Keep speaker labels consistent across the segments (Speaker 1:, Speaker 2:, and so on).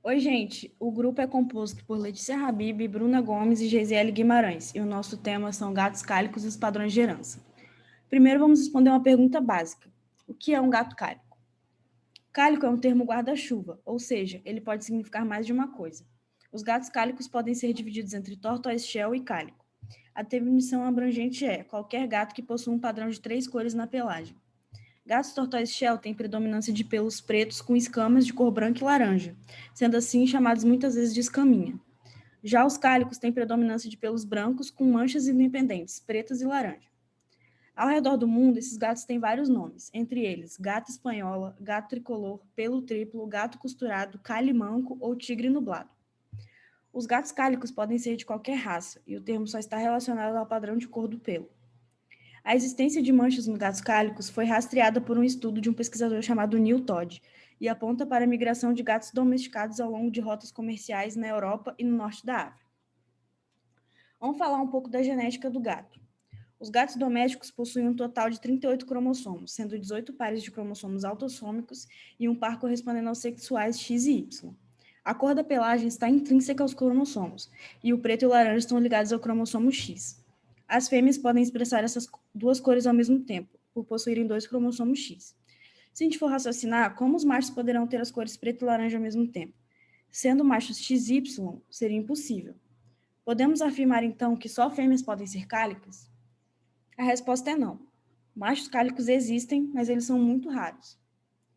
Speaker 1: Oi, gente. O grupo é composto por Letícia Habib, Bruna Gomes e Geisiele Guimarães, e o nosso tema são gatos cálicos e os padrões de herança. Primeiro, vamos responder uma pergunta básica. O que é um gato cálico? Cálico é um termo guarda-chuva, ou seja, ele pode significar mais de uma coisa. Os gatos cálicos podem ser divididos entre tortoise shell e cálico. A definição abrangente é qualquer gato que possua um padrão de 3 cores na pelagem. Gatos tortoise shell têm predominância de pelos pretos com escamas de cor branca e laranja, sendo assim chamados muitas vezes de escaminha. Já os cálicos têm predominância de pelos brancos com manchas independentes, pretas e laranja. Ao redor do mundo, esses gatos têm vários nomes, entre eles gato espanhola, gato tricolor, pelo triplo, gato costurado, calimanco ou tigre nublado. Os gatos cálicos podem ser de qualquer raça, e o termo só está relacionado ao padrão de cor do pelo. A existência de manchas nos gatos cálicos foi rastreada por um estudo de um pesquisador chamado Neil Todd e aponta para a migração de gatos domesticados ao longo de rotas comerciais na Europa e no norte da África. Vamos falar um pouco da genética do gato. Os gatos domésticos possuem um total de 38 cromossomos, sendo 18 pares de cromossomos autossômicos e um par correspondendo aos sexuais X e Y. A cor da pelagem está intrínseca aos cromossomos, e o preto e o laranja estão ligados ao cromossomo X. As fêmeas podem expressar essas duas cores ao mesmo tempo, por possuírem 2 cromossomos X. Se a gente for raciocinar, como os machos poderão ter as cores preto e laranja ao mesmo tempo? Sendo machos XY, seria impossível. Podemos afirmar, então, que só fêmeas podem ser cálicas? A resposta é não. Machos cálicos existem, mas eles são muito raros.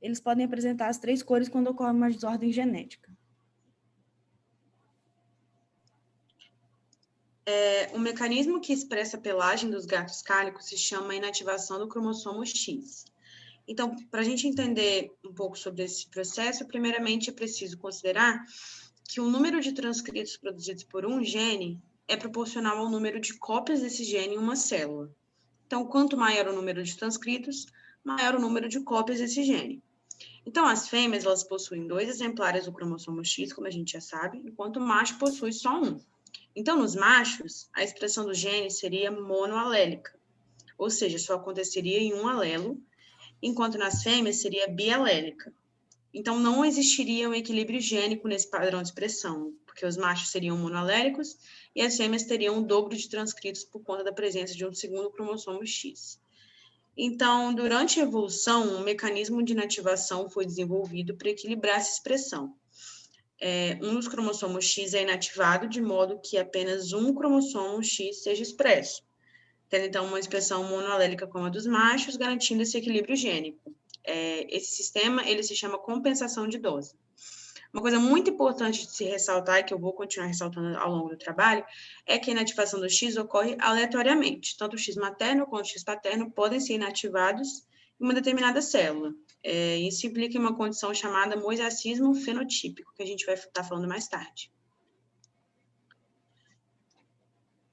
Speaker 1: Eles podem apresentar as 3 cores quando ocorre uma desordem genética.
Speaker 2: O mecanismo que expressa a pelagem dos gatos cálicos se chama inativação do cromossomo X. Então, para a gente entender um pouco sobre esse processo, primeiramente é preciso considerar que o número de transcritos produzidos por um gene é proporcional ao número de cópias desse gene em uma célula. Então, quanto maior o número de transcritos, maior o número de cópias desse gene. Então, as fêmeas, elas possuem 2 exemplares do cromossomo X, como a gente já sabe, enquanto o macho possui só um. Então, nos machos, a expressão do gene seria monoalélica, ou seja, só aconteceria em um alelo, enquanto nas fêmeas seria bialélica. Então, não existiria um equilíbrio gênico nesse padrão de expressão, porque os machos seriam monoalélicos e as fêmeas teriam o dobro de transcritos por conta da presença de um segundo cromossomo X. Então, durante a evolução, um mecanismo de inativação foi desenvolvido para equilibrar essa expressão. Um dos cromossomos X é inativado de modo que apenas um cromossomo X seja expresso, tendo então uma expressão monoalélica como a dos machos, garantindo esse equilíbrio gênico. Esse sistema ele se chama compensação de dose. Uma coisa muito importante de se ressaltar, e que eu vou continuar ressaltando ao longo do trabalho, é que a inativação do X ocorre aleatoriamente. Tanto o X materno quanto o X paterno podem ser inativados em uma determinada célula. Isso implica em uma condição chamada mosaicismo fenotípico, que a gente vai estar falando mais tarde.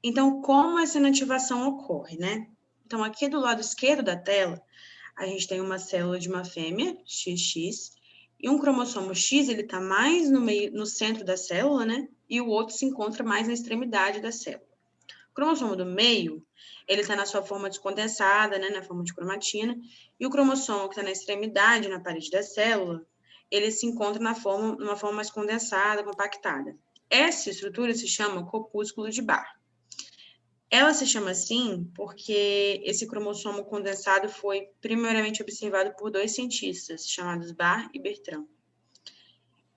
Speaker 2: Então, como essa inativação ocorre, né? Então, aqui do lado esquerdo da tela, a gente tem uma célula de uma fêmea, XX, e um cromossomo X, ele está mais no centro da célula, né? E o outro se encontra mais na extremidade da célula. O cromossomo do meio, ele está na sua forma descondensada, né? Na forma de cromatina, e o cromossomo que está na extremidade, na parede da célula, ele se encontra numa forma mais condensada, compactada. Essa estrutura se chama corpúsculo de Barr. Ela se chama assim porque esse cromossomo condensado foi primeiramente observado por 2 cientistas, chamados Barr e Bertrand.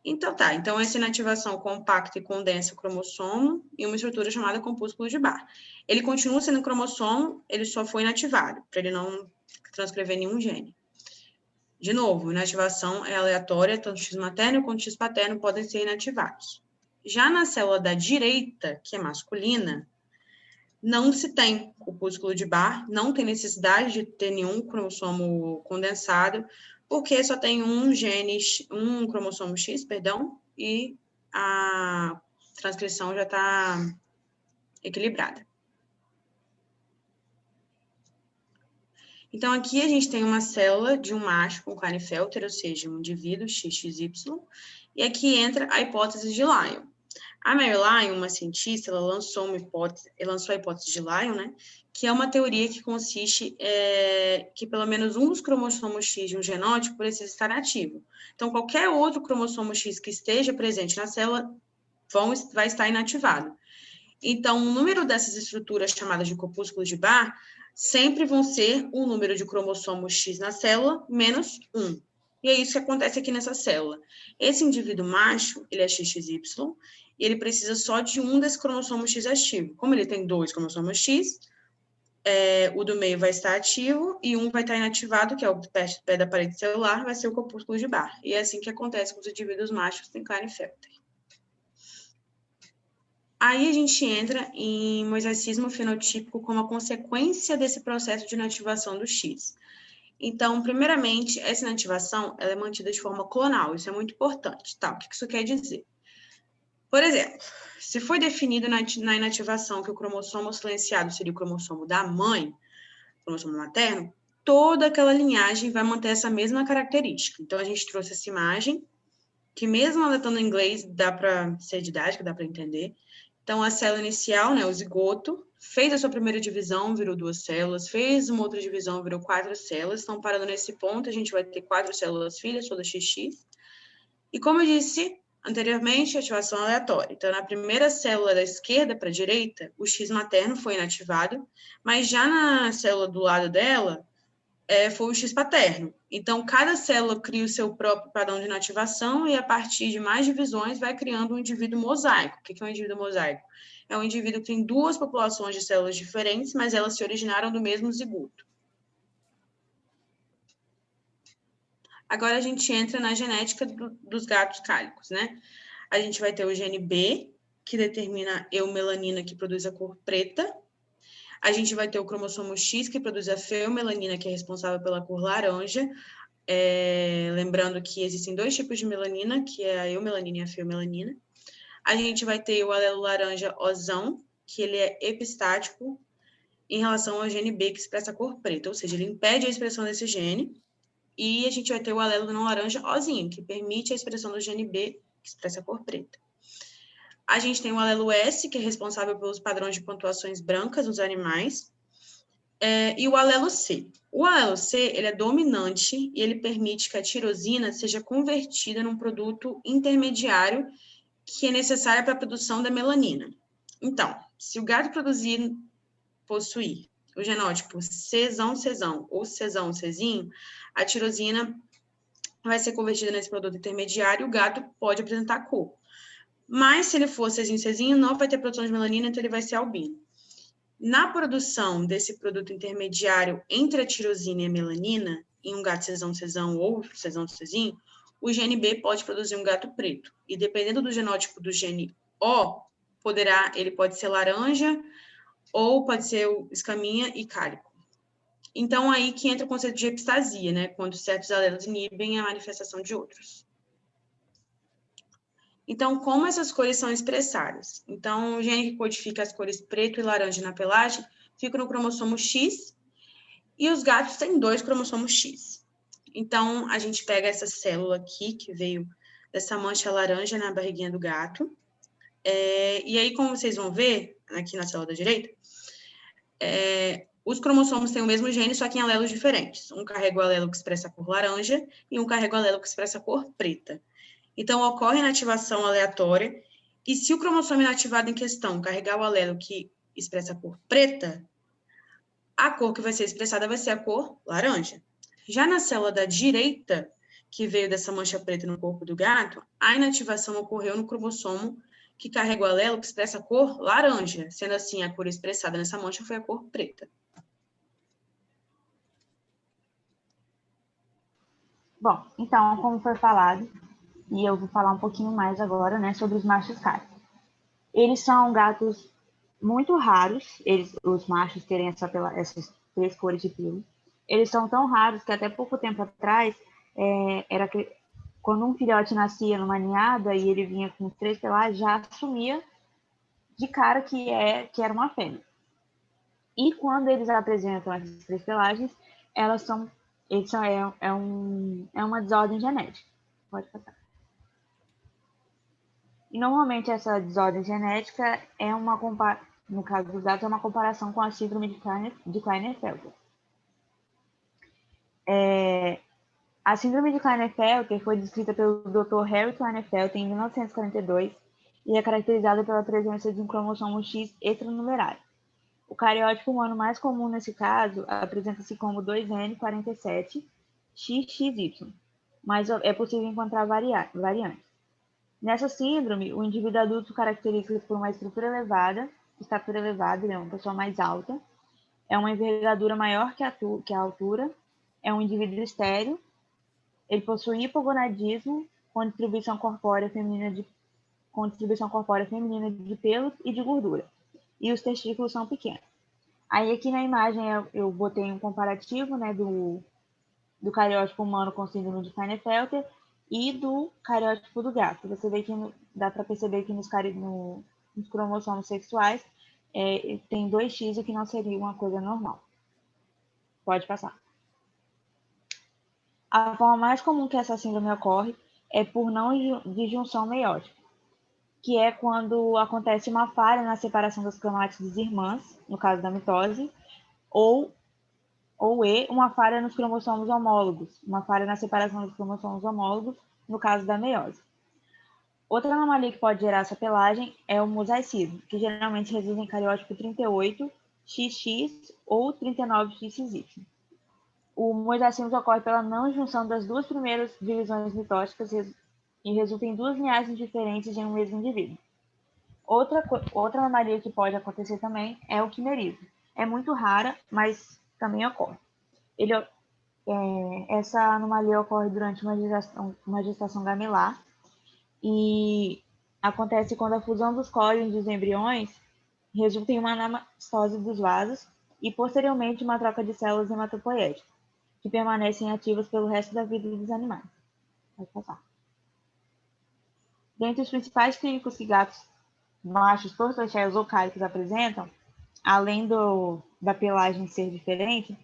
Speaker 2: Então essa inativação compacta e condensa o cromossomo em uma estrutura chamada corpúsculo de Barr. Ele continua sendo cromossomo, ele só foi inativado, para ele não transcrever nenhum gene. De novo, inativação é aleatória, tanto X materno quanto X paterno podem ser inativados. Já na célula da direita, que é masculina, não se tem corpúsculo de Barr, não tem necessidade de ter nenhum cromossomo condensado, porque só tem um cromossomo X, e a transcrição já está equilibrada. Então, aqui a gente tem uma célula de um macho com Klinefelter, ou seja, um indivíduo XXY, e aqui entra a hipótese de Lyell. A Mary Lyon, uma cientista, ela lançou a hipótese de Lyon, né, que é uma teoria que consiste que pelo menos um dos cromossomos X de um genótipo precisa estar ativo. Então, qualquer outro cromossomo X que esteja presente na célula vai estar inativado. Então, o número dessas estruturas chamadas de corpúsculos de Barr sempre vão ser o número de cromossomos X na célula menos 1. E é isso que acontece aqui nessa célula. Esse indivíduo macho, ele é XXY, e ele precisa só de um desses cromossomos X ativo. Como ele tem 2 cromossomos X, o do meio vai estar ativo e um vai estar inativado, que é o pé da parede celular, vai ser o corpúsculo de Barr. E é assim que acontece com os indivíduos machos em Klinefelter. Aí a gente entra em mosaicismo fenotípico como a consequência desse processo de inativação do X. Então, primeiramente, essa inativação ela é mantida de forma clonal, isso é muito importante. Tá? O que isso quer dizer? Por exemplo, se foi definido na inativação que o cromossomo silenciado seria o cromossomo da mãe, o cromossomo materno, toda aquela linhagem vai manter essa mesma característica. Então, a gente trouxe essa imagem, que mesmo ela estando em inglês, dá para ser didática, dá para entender. Então, a célula inicial, né, o zigoto, fez a sua primeira divisão, virou 2 células, fez uma outra divisão, virou 4 células. Então, parando nesse ponto, a gente vai ter 4 células filhas, todas XX. E como eu disse anteriormente, ativação aleatória. Então, na primeira célula da esquerda para a direita, o X materno foi inativado, mas já na célula do lado dela, foi o X paterno. Então, cada célula cria o seu próprio padrão de inativação e, a partir de mais divisões, vai criando um indivíduo mosaico. O que é um indivíduo mosaico? É um indivíduo que tem 2 populações de células diferentes, mas elas se originaram do mesmo zigoto. Agora, a gente entra na genética dos gatos cálicos, né? A gente vai ter o gene B, que determina a eumelanina, que produz a cor preta. A gente vai ter o cromossomo X, que produz a feomelanina, que é responsável pela cor laranja. Lembrando que existem 2 tipos de melanina, que é a eumelanina e a feomelanina. A gente vai ter o alelo laranja Ozão, que ele é epistático em relação ao gene B, que expressa a cor preta, ou seja, ele impede a expressão desse gene. E a gente vai ter o alelo não laranja Ozinho, que permite a expressão do gene B, que expressa a cor preta. A gente tem o alelo S, que é responsável pelos padrões de pontuações brancas nos animais. E o alelo C. O alelo C, ele é dominante e ele permite que a tirosina seja convertida num produto intermediário que é necessário para a produção da melanina. Então, se o gato possuir o genótipo Czão ou Czão-Czinho, a tirosina vai ser convertida nesse produto intermediário e o gato pode apresentar cor. Mas se ele for Czinho, não vai ter produção de melanina, então ele vai ser albino. Na produção desse produto intermediário entre a tirosina e a melanina, em um gato Czão ou Czão-Czinho, o gene B pode produzir um gato preto. E dependendo do genótipo do gene O, ele pode ser laranja ou pode ser escaminha e cálico. Então, aí que entra o conceito de epistasia, né? Quando certos alelos inibem a manifestação de outros. Então, como essas cores são expressadas? Então, o gene que codifica as cores preto e laranja na pelagem fica no cromossomo X, e os gatos têm 2 cromossomos X. Então, a gente pega essa célula aqui, que veio dessa mancha laranja na barriguinha do gato, e aí, como vocês vão ver, aqui na célula da direita, os cromossomos têm o mesmo gene, só que em alelos diferentes. Um carrega o alelo que expressa a cor laranja e um carrega o alelo que expressa a cor preta. Então, ocorre inativação aleatória, e se o cromossomo inativado em questão carregar o alelo que expressa a cor preta, a cor que vai ser expressada vai ser a cor laranja. Já na célula da direita, que veio dessa mancha preta no corpo do gato, a inativação ocorreu no cromossomo que carrega o alelo que expressa a cor laranja, sendo assim, a cor expressada nessa mancha foi a cor preta.
Speaker 3: Bom, então, como foi falado, e eu vou falar um pouquinho mais agora, né, sobre os machos cálicos. Eles são gatos muito raros, os machos terem essas 3 cores de pelo. Eles são tão raros que até pouco tempo atrás, quando um filhote nascia numa ninhada e ele vinha com 3 pelagens, já assumia de cara que era uma fêmea. E quando eles apresentam essas 3 pelagens, isso é uma desordem genética. Pode passar. E normalmente essa desordem genética é no caso dos gatos, é uma comparação com a síndrome de Klinefelter. A síndrome de Klinefelter foi descrita pelo Dr. Harry Klinefelter em 1942 e é caracterizada pela presença de um cromossomo X extranumerário. O cariótipo humano mais comum nesse caso apresenta-se como 2N47XXY, mas é possível encontrar variantes. Nessa síndrome, o indivíduo adulto caracteriza-se por uma estatura elevada, ele é uma pessoa mais alta, é uma envergadura maior que a altura, é um indivíduo estéril, ele possui hipogonadismo com distribuição corpórea feminina de pelos e de gordura, e os testículos são pequenos. Aí aqui na imagem eu botei um comparativo, né, do cariótipo humano com síndrome de Klinefelter e do cariótipo do gato. Você vê que dá para perceber que nos cromossomos sexuais tem 2X, o que não seria uma coisa normal. Pode passar. A forma mais comum que essa síndrome ocorre é por não disjunção meiótica, que é quando acontece uma falha na separação das cromátides irmãs, no caso da mitose, ou uma falha nos cromossomos homólogos, uma falha na separação dos cromossomos homólogos, no caso da meiose. Outra anomalia que pode gerar essa pelagem é o mosaicismo, que geralmente resulta em cariótipo 38XX ou 39XXY. O mosaicismo ocorre pela não junção das duas primeiras divisões mitóticas e resulta em duas linhagens diferentes em um mesmo indivíduo. Outra anomalia que pode acontecer também é o quimerismo. É muito rara, mas também ocorre. Essa anomalia ocorre durante uma gestação gamelar e acontece quando a fusão dos cólions dos embriões resulta em uma anastose dos vasos e, posteriormente, uma troca de células hematopoéticas, que permanecem ativas pelo resto da vida dos animais. Pode passar. Dentre os principais clínicos que gatos machos tortoiséus ou cálicos apresentam, além da pelagem ser diferente,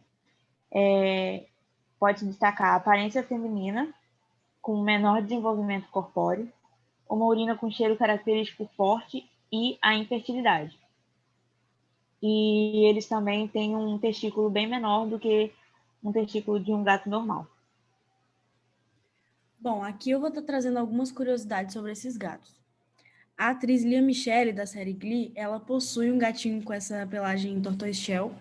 Speaker 3: pode destacar a aparência feminina, com menor desenvolvimento corpóreo, uma urina com cheiro característico forte e a infertilidade. E eles também têm um testículo bem menor do que um testículo de um gato normal.
Speaker 1: Bom, aqui eu vou estar trazendo algumas curiosidades sobre esses gatos. A atriz Lea Michele, da série Glee, ela possui um gatinho com essa pelagem tortoise-shell.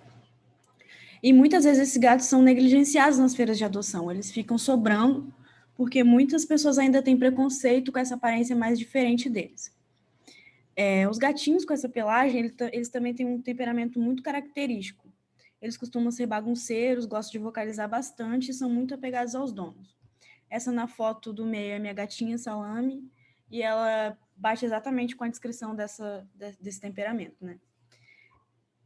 Speaker 1: E muitas vezes esses gatos são negligenciados nas feiras de adoção. Eles ficam sobrando porque muitas pessoas ainda têm preconceito com essa aparência mais diferente deles. Os gatinhos com essa pelagem, eles também têm um temperamento muito característico. Eles costumam ser bagunceiros, gostam de vocalizar bastante e são muito apegados aos donos. Essa na foto do meio é minha gatinha Salame, e ela bate exatamente com a descrição desse temperamento, né?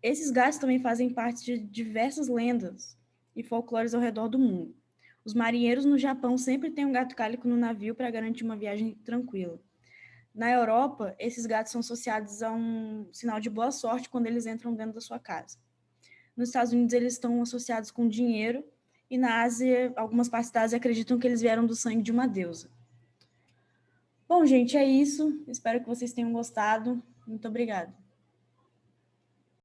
Speaker 1: Esses gatos também fazem parte de diversas lendas e folclores ao redor do mundo. Os marinheiros no Japão sempre têm um gato cálico no navio para garantir uma viagem tranquila. Na Europa, esses gatos são associados a um sinal de boa sorte quando eles entram dentro da sua casa. Nos Estados Unidos, eles estão associados com dinheiro, e na Ásia, algumas partes da Ásia acreditam que eles vieram do sangue de uma deusa. Bom, gente, é isso. Espero que vocês tenham gostado. Muito obrigada.